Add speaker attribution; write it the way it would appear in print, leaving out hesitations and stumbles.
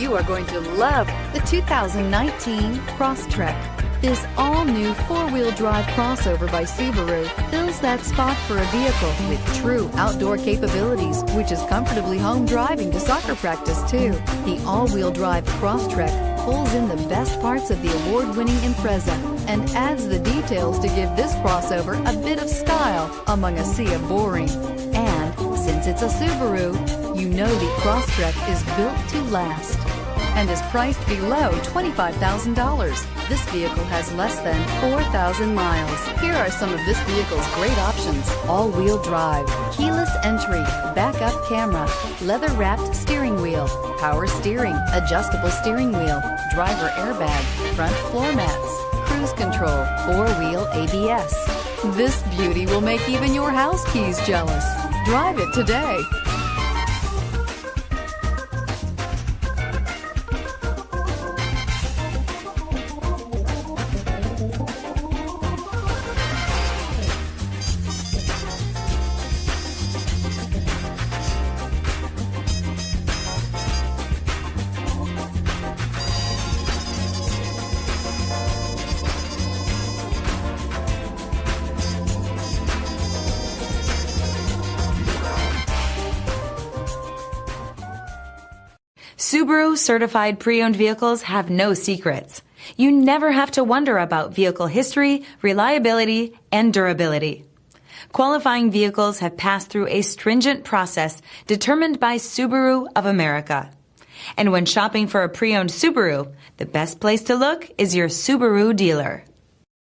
Speaker 1: You are going to love the 2019 Crosstrek. This all-new four-wheel drive crossover by Subaru fills that spot for a vehicle with true outdoor capabilities, which is comfortably home driving to soccer practice too. The all-wheel drive Crosstrek pulls in the best parts of the award-winning Impreza and adds the details to give this crossover a bit of style among a sea of boring. And since it's a Subaru, you know the Crosstrek is built to last and is priced below $25,000. This vehicle has less than 4,000 miles. Here are some of this vehicle's great options: all-wheel drive, keyless entry, backup camera, leather-wrapped steering wheel, power steering, adjustable steering wheel, driver airbag, front floor mats, cruise control, four-wheel ABS. This beauty will make even your house keys jealous. Drive it today.
Speaker 2: Subaru certified pre-owned vehicles have no secrets. You never have to wonder about vehicle history, reliability, and durability. Qualifying vehicles have passed through a stringent process determined by Subaru of America. And when shopping for a pre-owned Subaru, the best place to look is your Subaru dealer.